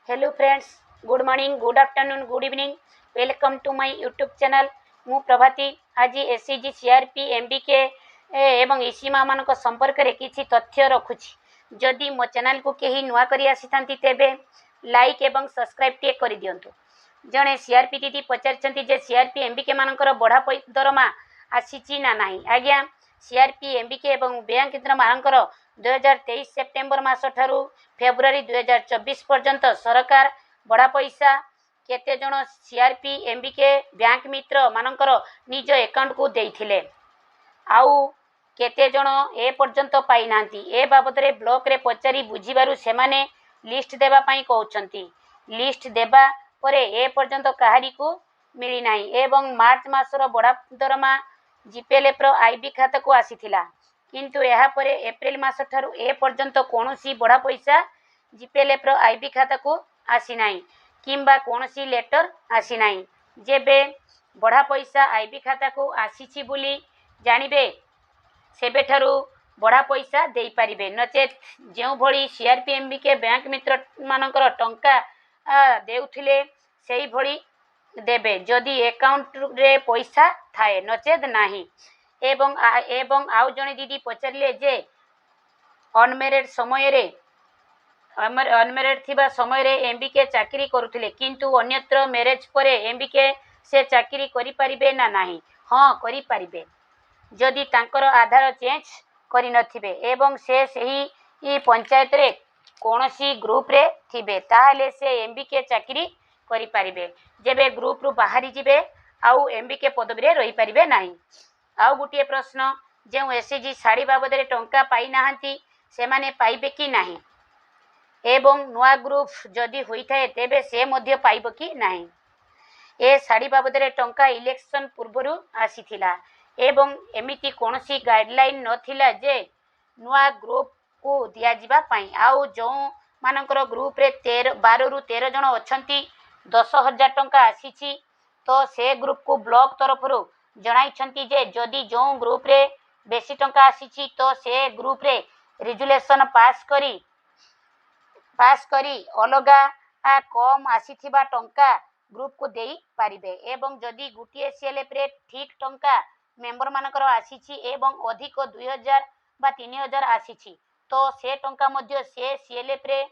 Hello friends, good morning, good afternoon, good evening. Welcome to my YouTube channel. मु प्रभाती आज SHG CRP MBK एवं ईसीमा मान संपर्क में किसी तथ्य रखुची। जदि मो चैनल को कहीं नुआ करी आसी तेबे लाइक एवं सब्सक्राइब टे कर दियंतु। जड़े सीआरपी दीदी पचारिछंती जे सीआरपी एमबीके मानकर बढ़ा दरमा आसीची ना नाही। आज्ञा सीआरपी एमबीके एवं बैंक मानकर 2023 सेप्टेम्बर मास ठारू फेब्रुआरी 2024 पर्यंत सरकार बड़ा पैसा केते जन सीआरपी एमबीके बैंक मित्र मानकर निज अकाउंट को देइथिले आउ केते जन ए पर्यंत पाई नांती। ए बाबद रे ब्लॉक रे पचारि बुझिबारु सेमाने लिस्ट देबा पई कहउछंती। लिस्ट देबा परे ए पर्यंत कहारी को मिली नाही एवं मार्च मासर बड़ा दरमा जीपीएलएफ रो आईबी खाता को आसीथिला, किंतु यहाँ पर एप्रिल मास ठारू ए पर्यंत कौनसी बड़ा पैसा जीपीएलएफ रो आईबी खाता को आसी नाही किंबा कौनसी लेटर आसी नाही। जेबे बड़ा पैसा आईबी खाता को आसीची बोली जानिबे सेबे ठारू बड़ा पैसा देई परिबे, नचेत जो भली सीआरपी एमबीके बैंक मित्र मानकर टंका देउथिले सेही भली देबे जदि अकाउंट रे पैसा थाए, नचेत नाही। एवं आउ जने दीदी पचारिले जे अनमेरिड समय रे अनमेरिड थिबा समय रे एमबीके चाकरी करुथिले, किंतु अन्यत्र मैरिज परे एमबीके से चाकरी करि परिबे ना नाही? हाँ, करि परिबे जदि तांकर आधार चेंज करि नथिबे एवं से सही पंचायत रे कोनोसी ग्रुप रे थिबे ताहले से एमबीके चाकरी करि परिबे। जेबे ग्रुप रु बाहरी जिबे आउ एमबीके पदवी रे रही परिबे नाही। आउ गुटिए प्रश्न, जो एसएचजी साड़ी बाबद रे टंका पाई नाहंती सेमाने पाइबे कि नाही एवं नुआ ग्रुप जदि होई थाए तेबे से मध्य पाइबो कि नाही? ए साड़ी बाबद रे टंका इलेक्शन पूर्वरु आसीथिला एवं एमिति कोनोसी गाइडलाइन नथिला जे नुआ ग्रुप को दिया जिबा पाई। आउ जो मानकर ग्रुप रे 12 रु 13 जन अछंती 10,000 टंका आसीची तो से ग्रुप को ब्लॉक तरफरु जणाइछंती जे जदि जो ग्रुप रे बेसी टंका आसीची तो से ग्रुप रे रिजुलेशन पास करी अलगा कम आसीथिबा टंका ग्रुप को देई पारिबे एवं जदि गुटिए सीएलएफ रे ठीक टंका मेंबर मानकर आसीची एवं अधिक 2000 बा 3000 आसीची तो से टंका मध्य से सीएलएफ रे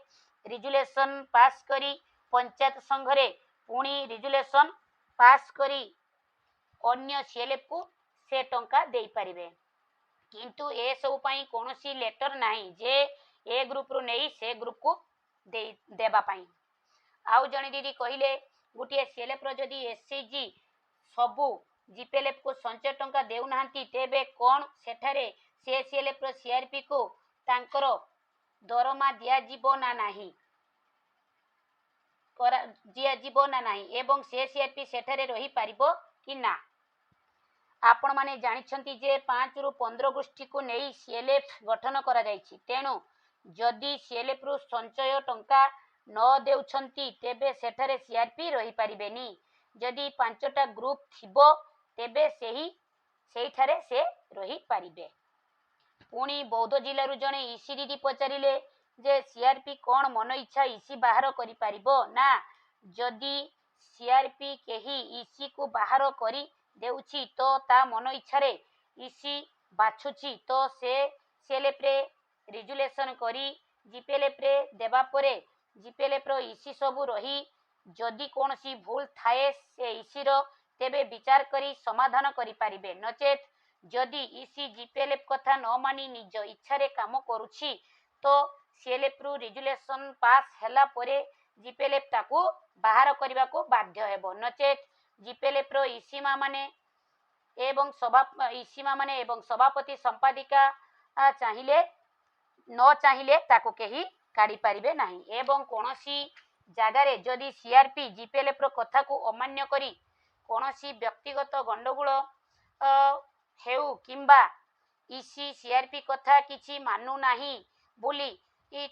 रिजुलेशन पास करी पंचायत संघ रे पुणी रिजुलेशन पास करी अन्य सीएलएफ को से टंका देई पारिबे। किंतु ए सब पाई कोनोसी लेटर नाही जे ए ग्रुप रु नेई से ग्रुप को देबा पाई। आउ जने दीदी कहिले गुटिए सीएलएफ रो जदि एससीजी सबु जीपीएलएफ को संचय टंका देउ नाहंती तेबे कोन सेठारे से सीएलएफ रो सीआरपी को तांकर दरमा दिया जीवो ना नाही एवं से सीआरपी सेठारे रही पारिबो कि ना? आपण माने जानिछंती जे 5 रु 15 गोष्ठी को नेई सीएलएफ गठन करा जायछि, तेणु जदि सीएलएफ रु संचय टंका न देउछंती तेबे सेठारे सीआरपी रही पारिबेनी। जदि 5टा ग्रुप थिबो तेबे सेहीठारे से रही पारिबे। पुणी बौद्ध जिल्ला रु जणे ईसी दीदी पचारिले जे सीआरपी कौन मन इच्छा ईसी बाहर करि पारिबो ना? जदि सीआरपी केही ईसी को बाहर करी देउछि तो ता मन इच्छा रे ईसी बाछुछि तो से सीएलएफ रे रिजुलेशन करी जीपीएलएफ रे देबा परे जीपीएलएफ रो ईसी सबु रही जदि कोनसी भूल थाए से ईसी रो तेबे विचार करी समाधान करि पारिबे, नचेत जदि ईसी जीपीएलएफ कथा न मानी निज इच्छा रे काम करूछि तो सीएलएफ रु रिजुलेशन पास हैला परे जीपीएलएफ ताकू बाहर करबा को बाध्य हेबो, नचेत जीपीएलएफ रो ईसीमा माने एवं सभापति संपादिका चाहिए ताकू केही काढ़ी पारिबे नाही। एवं कोनोसी जागारे जदि सीआरपी जीपीएलएफ रो कथा को अमान्य करी कोनोसी व्यक्तिगत गंडगोल हेउ किंबा ईसी सीआरपी कथा किछि मानु नाही बोली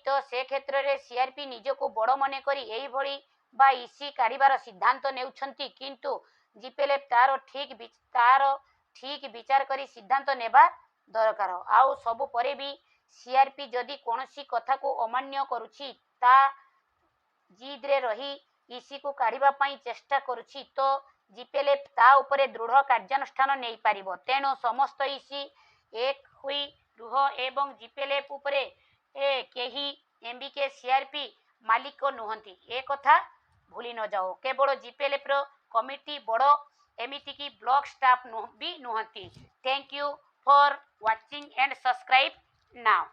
तो से क्षेत्र रे सीआरपी निजको बड़ मने करी एही भली बा ईसी काढ़ीबार सिद्धांत नेउछंती, किंतु जीपीएलएफ तार ठीक विचार करी सिद्धांत नेबा दरकार। आउ सबु परे भी सीआरपी जदि कोनोसी कथा को अमान्य करूछि ता ଜିଦ୍ରେ ରହି ଇସିକୁ କାଢ଼ିବା ପାଇଁ ଚେଷ୍ଟା କରୁଛି ତ ଜିପିଏଲ୍ଏଫ୍ ତା ଉପରେ ଦୃଢ଼ କାର୍ଯ୍ୟାନୁଷ୍ଠାନ ନେଇପାରିବ। ତେଣୁ ସମସ୍ତ ଇସି ଏକ ହୋଇ ରୁହ ଏବଂ ଜିପିଏଲ୍ଏଫ୍ ଉପରେ କେହି ଏମ୍ବିକେ ସିଆର୍ପି ମାଲିକ ନୁହନ୍ତି ଏ କଥା ଭୁଲି ନ ଯାଅ। କେବଳ ଜିପିଏଲ୍ଏଫ୍ର କମିଟି ବଡ଼, ଏମିତିକି ବ୍ଲକ ଷ୍ଟାଫ୍ ବି ନୁହନ୍ତି। Thank you for watching and subscribe now.